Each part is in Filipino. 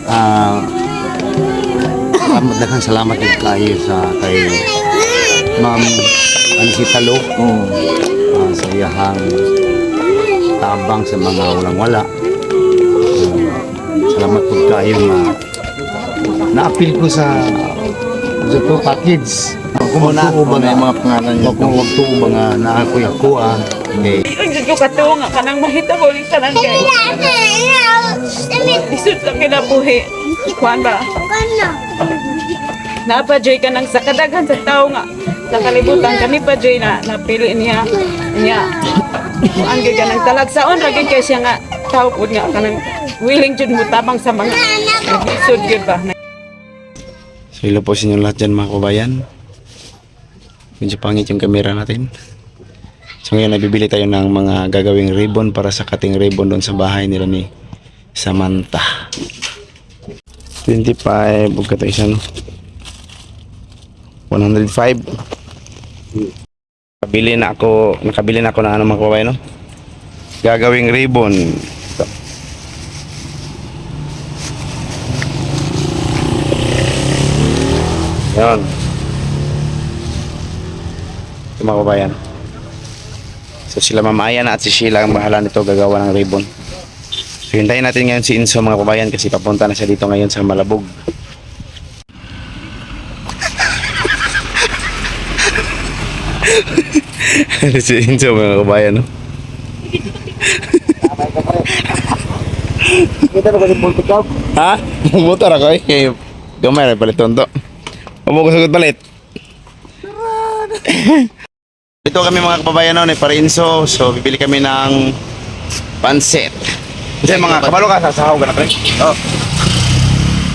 Ah, salamat din kayo sa kay Ma'am Anisita Lo. Sa iyahang tabang sa mga walang-wala. Salamat po kayo na-appeal ko sa ito package. Kung magtuo ba nga mga pangalan niyo? Kung magtuo ba nga na ako okay. Ang ko katuwa nga kanang mahita ko ulit tanan kay. Isut lang kinabuhi. Kuan ba? Napajoy ka nang sa kadaghan sa tao nga. Sa kalibutan kami pa joy na napili niya. Ang ka nang talagsaon ragin kay siya nga tao pud nga kanang willing jud mo tabang sa mga isud gyud ba. So hello po sa inyo lahat dyan mga kabayan. Medyo pangit yung camera natin. So ngayon nabibili tayo ng mga gagawing ribbon para sa cutting ribbon doon sa bahay nila ni Samantha. 25 huwag ka tayo isa no 105. Nakabili na ako na ano mga kabayan no gagawing ribbon. Ito. Yan mga kabayan. So sila Ma'am Aya na at si Sheila ang bahala nito gagawa ng ribbon. So hintayin natin ngayon si Inso mga kabayan kasi papunta na siya dito ngayon sa Malabog. Si Inso mga kabayan no. Kita ba kasi bulto ka? Ha? Motor ako eh. Gamay na palit tonto. Huwag ko sagot palit. Dito kami mga kababayan noon para Inso. So bibili kami ng pansit. Kasi mga kabalo ka, sasahaw ka na pre. Oh.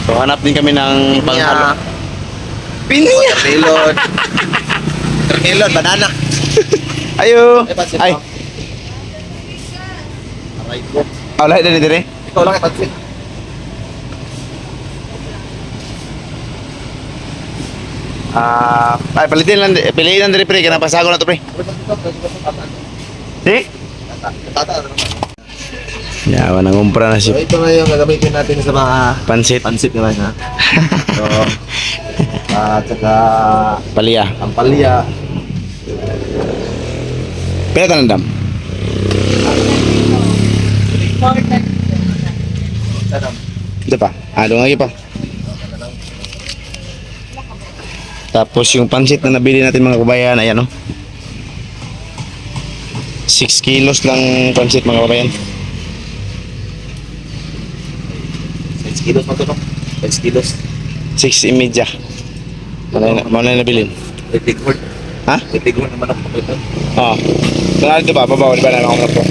So hanap din kami ng panghalo. Pinya! Watermelon. Watermelon, banana. Ayo! Ay. Ay! Oh, lahat na dire. Ikaw lang ipansin. Ay piliin lang dire pre, kana pasago na to pre. Si? Tata naman. Yawa nang umpra na si So ito na yung gagamitin natin sa mga pansit. pansit naman ha. So, at saka Palya. ang palya. Pero tanandam. Ito pa. Doon lagi pa. Tapos yung pansit na nabili natin mga kabayan, ayan o. 6 kilos lang pansit mga kabayan. 6 kilos na ito, no? 6 kilos. 6.5. Malay na nabilin. Itigward. Ha? Itigward naman ako ito. Oo. Kung ito ba, babaw, di ba na ako po?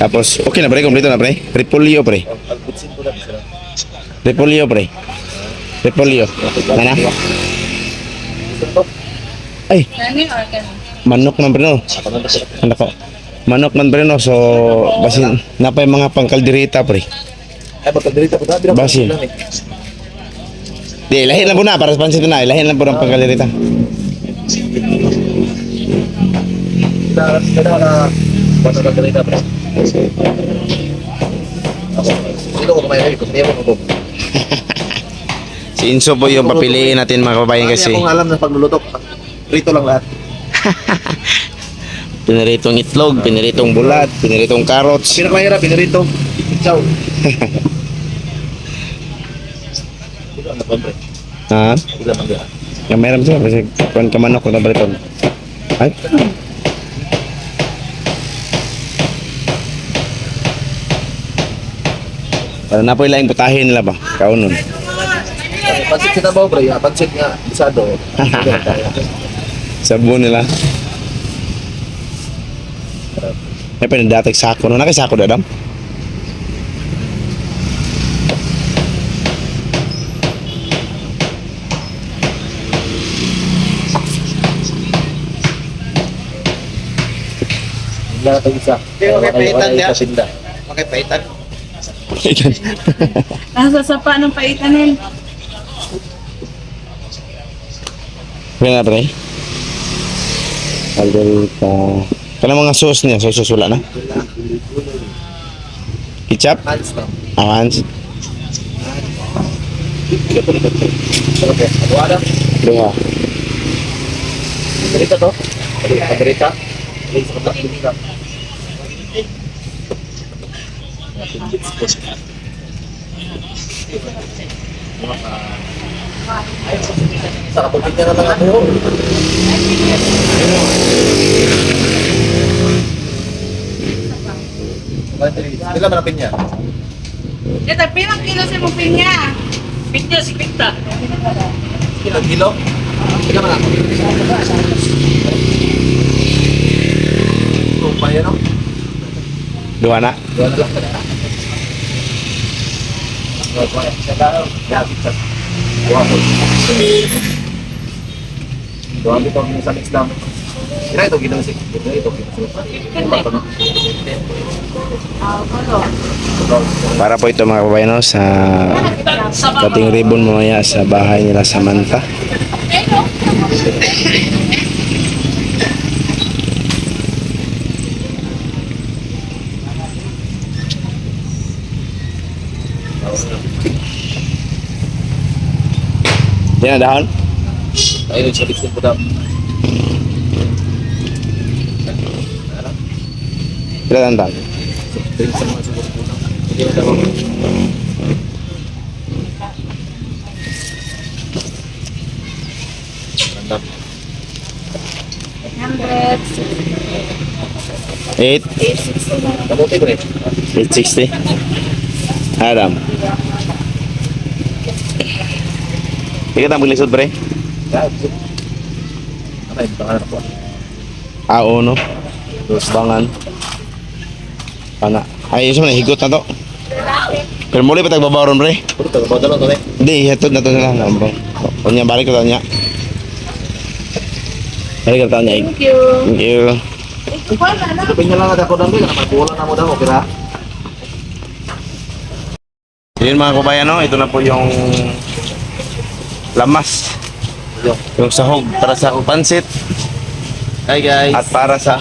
Tapos, okay na pre, kompleto na pre. Repolyo pre. Pagputsin ko lang sila. Repolyo pre. Repolyo. Mana? Ay, manok man pre no. Ano ko? Manok man pre no. So, basin napay mga pangkaldereta pre. Ay, magkadirita po tabi. Basin. Di, lahin lang po na para sa pansit na. Lahin lang po ng pangkaldereta. Kada na magkadirita po. Dito ko kumain ko. Hindi mo ko. Si Inso po yung papiliin natin mga kababayan kasi. Hindi akong alam na pagluluto. Rito lang lahat. Piniritong itlog, piniritong bulat, piniritong carrots. Pinakamahirap, pinarito. Ciao. Dito ang napambre. Ha? Dito ang napambre. Yung meron siya kasi kuwan ka manok na baliton. Ay? Para na po ilaing putahin nila ba? Kaunon. Pansit kita ba, bro? Pansit nga, bisado. Sabon nila. May pinadatik sako. No? Nakisako na dam? Wala na isa. Makipaitan niya. Kasinda. Makipaitan. Nasa sapa ng paitanin. Kaya na pre? Alderita. Kanang mga sauce niya, soy sauce wala na. Ketchup? Avance. Duha. Berita to? Berita? Sa kapatid na lang ako. Ilan manapin niya? Ito, pinang kilo sa mong pinya. Pinya si Pikta. Ilang kilo? Ilan manapin? Ito pa yan, no? Duha na. Doon na lang ka na. Doon dito ang sa Islam. Kira ito ginasik. Ito Para po ito mga kababayan no, sa Kating Ribbon mamaya sa bahay nila sa Manta. Yan na dahon. Ayun sa Islam po daw. Pila ang dahon. Drink sa mga siguro po daw. Hindi na daw. Randam. 8, Kabuti ko rin. 860. Adam. Ika tang paglisod pre. Okay, baka na po. Uno. Dos bangan. Pana. Ay, isa man higot na to. Pero muli pa tagbabaron pre. Puro taga bodalo to eh. Hindi, hatod na to nila. Lambong. Kunya balik ko niya. Balik ko niya. Thank you. Thank you. Sabihin niya lang ako dami, nakapula na mo daw, okay ra? Yun mga kabayan, no? Ito na po yung lamas. Yung sahog para sa pansit. Hi guys. At para sa...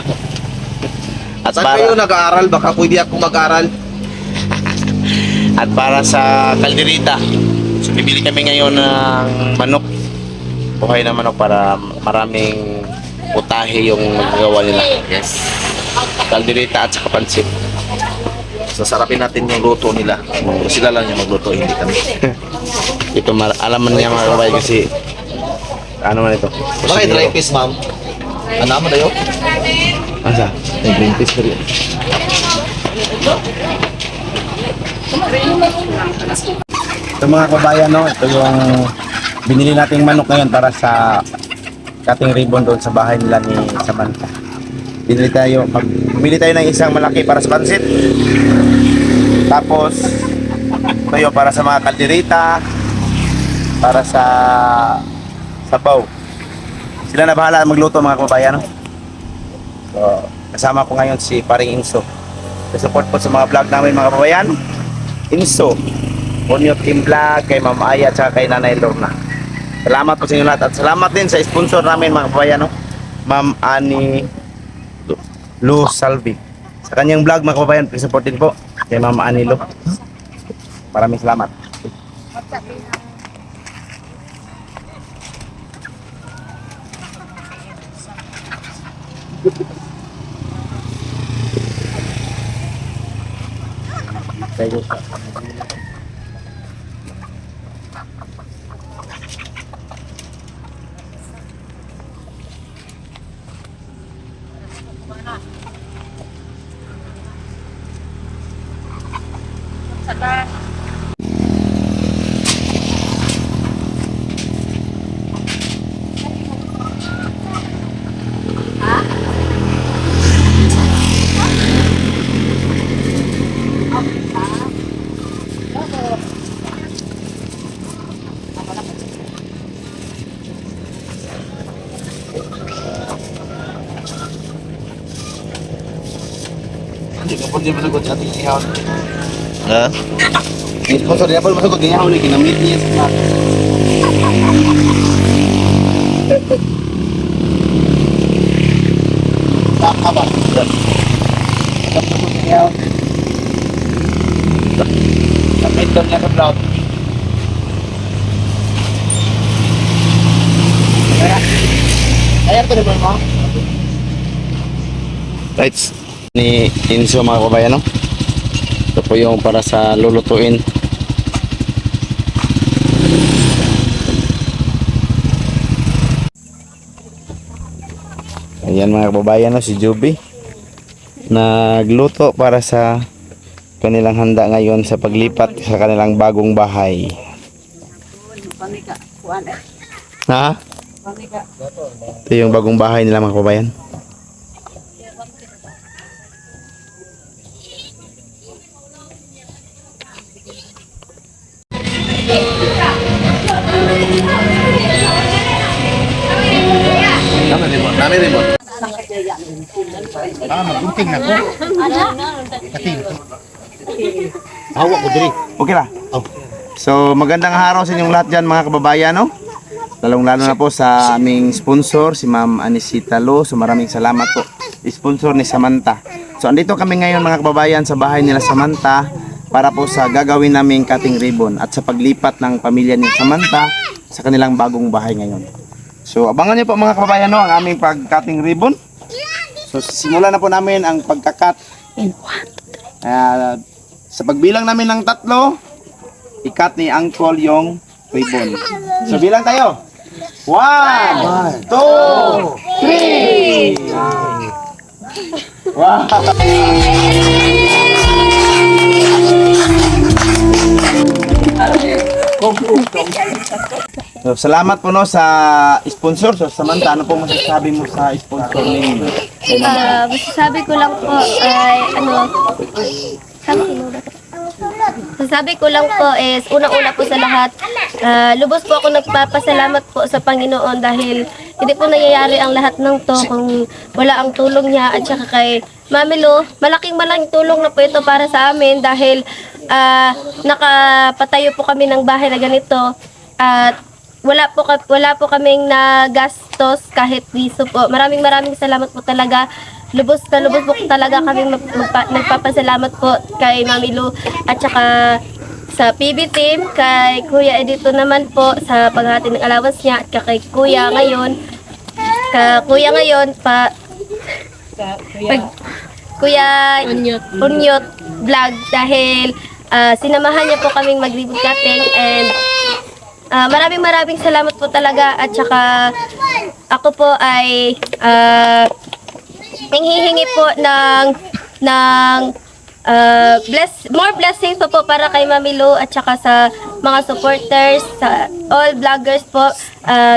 At Saan kayo para, nag-aaral? Baka pwede ako mag-aaral. at para sa kalderita. So, bibili kami ngayon ng manok. Buhay na manok para maraming putahe yung magagawa nila. Yes. Kalderita at saka pansit. Sasarapin natin yung luto nila. Sila lang yung magluto, hindi kami. Ito, alaman niya mga kabayan kasi... Ano man ito? Bakit dry fish, ma'am? Ano mo dayo? Asa? May green fish pa rin. Ito mga kabayan, no? Ito yung binili nating manok ngayon para sa Kating Ribbon doon sa bahay nila ni Samantha. Bumili tayo ng isang malaki para sa pansit. Tapos, ito yung para sa mga kalderita, para sa sabaw. Sila na bahala magluto mga kabayan, no? So, kasama ko ngayon si Paring Inso. Support po sa mga vlog namin mga kabayan. Inso, Ponyo Team Vlog, kay Ma'am Aya at saka kay Nanay Lorna. Salamat po sa inyo lahat at salamat din sa sponsor namin mga kabayan, no? Ma'am Ani Lu Salvi. Sa kanyang vlog mga kabayan, please support din po kay Ma'am Ani Lu. Maraming salamat. Hindi ka po din masagot sa ating ihaw. Ha? May sponsor niya po masagot ng ihaw na ginamit niya sa Aba. Sakit daw niya sa vlog. Kaya ko naman mo. Right. Ni Inso mga kabayan, no? Ito po yung para sa lulutuin. Ayan mga kababayan, no? Si Juby nagluto para sa kanilang handa ngayon sa paglipat sa kanilang bagong bahay. Panika, kuan. Ha? Panika. Ito yung bagong bahay nila mga kababayan. Nami rin mo. Magunting na ko. Kating. Hawak ko diri. Okay na? Oh. So magandang araw sa inyong lahat dyan mga kababayan, no? Lalong-lalo na po sa aming sponsor, si Ma'am Anisita Lo. So maraming salamat po. Sponsor ni Samantha. So andito kami ngayon mga kababayan sa bahay nila Samantha para po sa gagawin naming cutting ribbon at sa paglipat ng pamilya ni Samantha sa kanilang bagong bahay ngayon. So abangan niyo po mga kababayan, no, ang aming pag-cutting ribbon. So simulan na po namin ang pagka-cut. Sa pagbilang namin ng 3, i-cut ni Uncle yung ribbon. So bilang tayo. 1, 2, 3. Wow. So, salamat po no sa sponsor. So Samantha, ano po masasabi mo sa sponsor ninyo? Masasabi ko lang po ay sasabi ko lang po is unang-una po sa lahat, lubos po ako nagpapasalamat po sa Panginoon dahil hindi po nangyayari ang lahat ng to kung wala ang tulong niya at saka kay Mami Lo. Malaking tulong na po ito para sa amin dahil nakapatayo po kami ng bahay na ganito at wala po kaming nagastos kahit piso po. Maraming salamat po talaga. Lubos po talaga kami nagpapasalamat po kay Mami Lu at saka sa PB team, kay Kuya Edito naman po sa paghati ng allowance niya at kay Kuya ngayon. Kuya Unyot vlog dahil sinamahan niya po kaming mag-ribbon cutting and maraming salamat po talaga at saka ako po ay hinghihingi po ng more blessings po para kay Mami Lu at saka sa mga supporters, sa all vloggers po.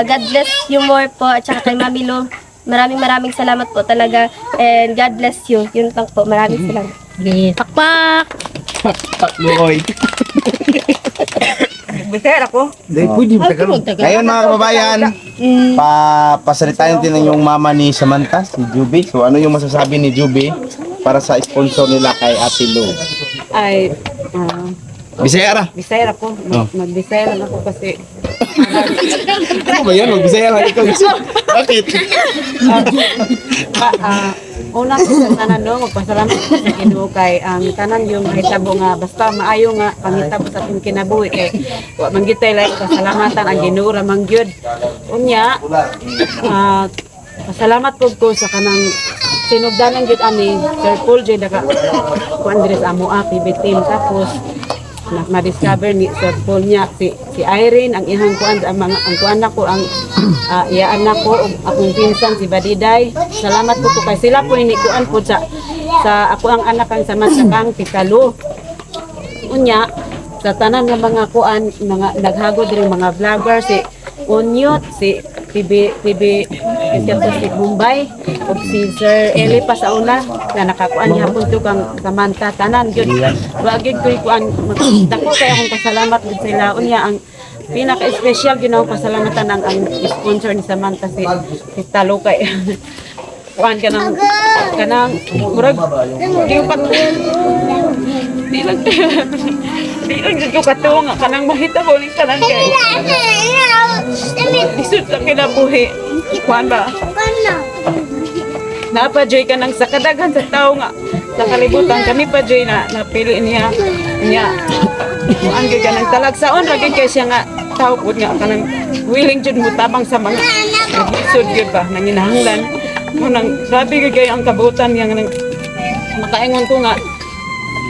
God bless you more po at saka kay Mami Lu. Maraming salamat po talaga and God bless you. Yun lang po. Maraming salamat. Pakpak! Luoy. Bisaya ako. Ngayon mga kababayan, pasalitain din yung mama ni Samantha, si Juby. So ano yung masasabi ni Juby para sa sponsor nila kay Ate Lu? Ay, Bisaya ra. Bisaya ako. Mag-Bisaya lang ako kasi Ano ba yan? Magbisaya lang ikaw. Bakit? una ko sa tanan no, magpasalamat ko sa Ginoo kay ang tanan yung mahitabo nga basta maayo nga pangitabo sa atong kinabuhi kay wa man gitay lang pasalamatan ang Ginoo ra man gyud. Unya, pasalamat po ko sa kanang sinugdanan gyud ani Sir Paul J daga kuan diri sa amo PB team tapos ma-discover ni Sir Paul niya si Irene ang ihang kuan ang kuan nako ang iya anak ko akong pinsan si Badiday. Salamat po kay sila po ini kuan po sa ako ang anak ang Samantha Pitalo. Unya sa tanan nga mga kuan mga naghagod diri mga vlogger si Unyot, si PB si Bombay ug si Sir Eli pa sa una na nakakuan niya hapon to kang Samantha tanan gyud. Wa gyud ko kuan dako kay akong pasalamat gid sila. Unya ang pinaka-special gyud akong pasalamatan ang sponsor ni Samantha si Talo kay kuan kanang murag di pa di lang gyud ko katuwa nga kanang mahitabo ni tanan kay isud sa kinabuhi kuan ba napajoy ka nang sa kadaghan sa tao nga sa kalibutan kami pa joy na napili niya ang ka nang talagsaon ragin kay siya nga tao pud nga kanang willing jud mo tabang sa mga episode gyud ba nang hinahanglan mo nang grabe kay ang kabutan niya nang makaingon ko nga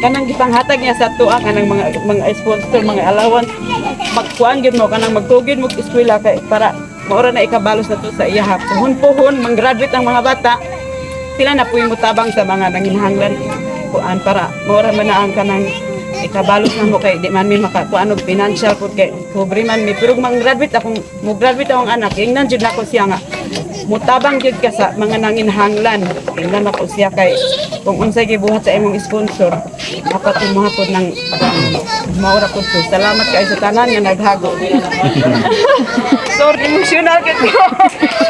kanang gipanghatag niya sa tuwa kanang mga sponsor mga allowance magkuan gyud mo kanang magtugid mo eskwela kay para maura na ikabalos na to sa iyahap puhon mag-graduate ang mga bata sila na po yung mutabang sa mga nanginhanglan kuan para maura man na ang kanang ikabalos na mo kay di man mi makakuan og financial pud kay pobre man mi pero mag-graduate akong akong anak ingnan jud nako siya nga mutabang jud ka sa mga nanginhanglan ingnan nako siya kay kung unsay gibuhat sa imong sponsor dapat imuha pod ng maura pud to salamat kay sa tanan nga naghago sorry emotional kay ko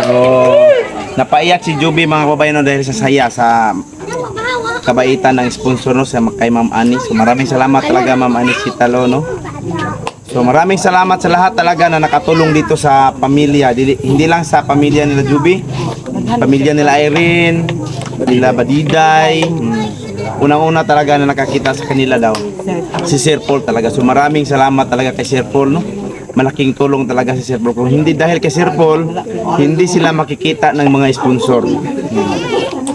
So, napaiyak si Juby mga kababayan no, dahil sa saya sa kabaitan ng sponsor no sa kay Ma'am Ani. So maraming salamat talaga Ma'am Ani Sitalo no. So maraming salamat sa lahat talaga na nakatulong dito sa pamilya. Hindi lang sa pamilya nila Juby, pamilya nila Irene, nila Badiday. Unang-una talaga na nakakita sa kanila daw si Sir Paul talaga. So maraming salamat talaga kay Sir Paul no. Malaking tulong talaga si Sir Paul. Kung hindi dahil kay Sir Paul, hindi sila makikita ng mga sponsor.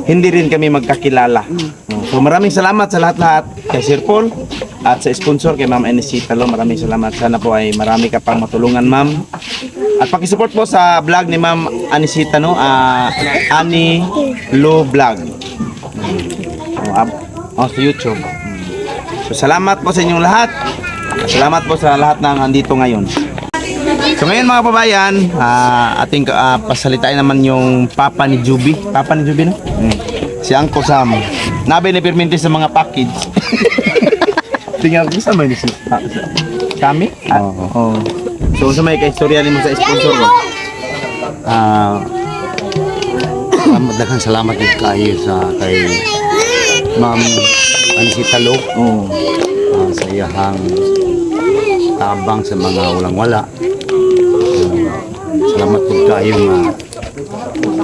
Hindi rin kami magkakilala. So maraming salamat sa lahat-lahat kay Sir Paul at sa sponsor kay Ma'am Anisita Lo. Maraming salamat. Sana po ay marami ka pang matulungan Ma'am. At pakisupport po sa vlog ni Ma'am Anisita no, Ani Lo Vlog. Sa YouTube. So salamat po sa inyong lahat. Salamat po sa lahat ng andito ngayon. So ngayon mga kababayan, ating pasalitain naman yung papa ni Juby. Papa ni Juby no? Si Uncle Sam. Nabi ni permente sa mga package. Tingnan ko sa may si kami? Oo. So sa may kaistorya mo sa sponsor ko. Daghang salamat din kayo sa kay Ma'am Anisita Lo. Sa iyahang tabang sa mga walang-wala. Salamat po kayo nga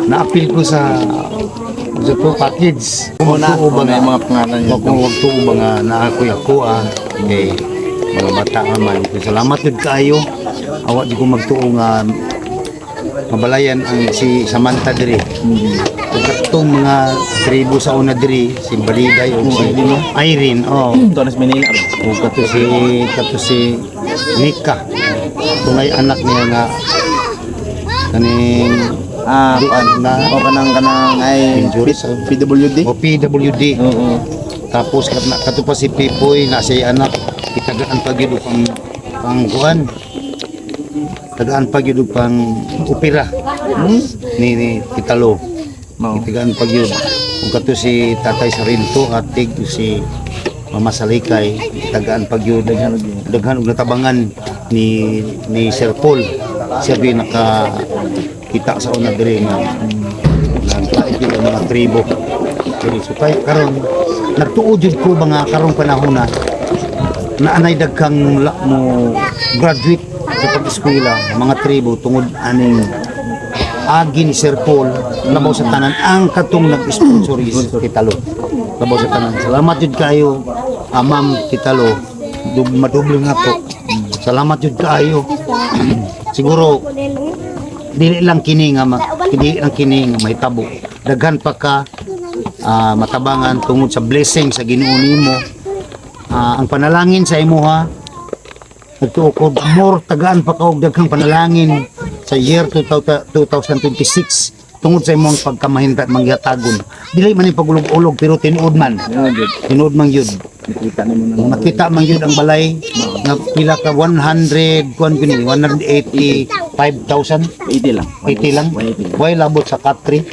na-appeal ko sa to package. Kumatuo ba nga mga pangalan niyo? Kumatuo ba nga na ako kay mga bata naman. Salamat po kayo. Awa di ko magtuo nga mabalayan ang si Samantha diri. Kung katong mga tribo sa una diri, si Baliday o si Irene, Tonas Manila. o kato si Nika. Kung ay anak niya nga kaning kanang ay injuries PWD. o PWD. Tapos kato pa si Pipoy na siya anak itagaan pa gyud pang kuan. Tagaan pa gyud pang opera ni Titalo. Itagaan pa gyud. Kung kato si Tatay Sarinto at si Mama Salikay, itagaan pa gyud daghan og natabangan ni Sir Paul. Siya gyud nakakita sa una diri nga nagkait yung mga tribo. Diri so kay karon nagtuo jud ko mga karong panahon na anay daghang mo graduate sa pag-eskwela mga tribo tungod aning agi ni Sir Paul labaw sa tanan ang katong nag-sponsor is Titalo. Labaw sa tanan. Salamat jud kayo, Ma'am Titalo. Maduble nga po. Salamat jud kayo. Siguro dili lang kini nga mahitabo. Daghan pa ka matabangan tungod sa blessing sa Ginoo nimo. Ang panalangin sa imo ha. Nagtuo ko more tagaan pa ka og daghang panalangin sa year 2026 tungod sa imong pagkamahinta mangyatagon. Dili man yung pagulog-ulog pero tinuod man. Tinuod man yun. Nakita man yun ang balay nga pila ka 185,000 80 lang. 80 lang. Way labot sa katri.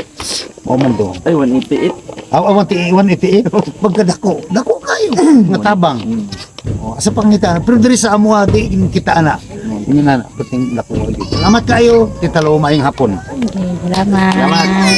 O man do. Ay 188. Aw 188. Pagkadako, dako kayo. Matabang. Asa pangita pero diri sa amo di kita ana. Ini na puting dako. Salamat kayo. Titalo maayong hapon. Salamat.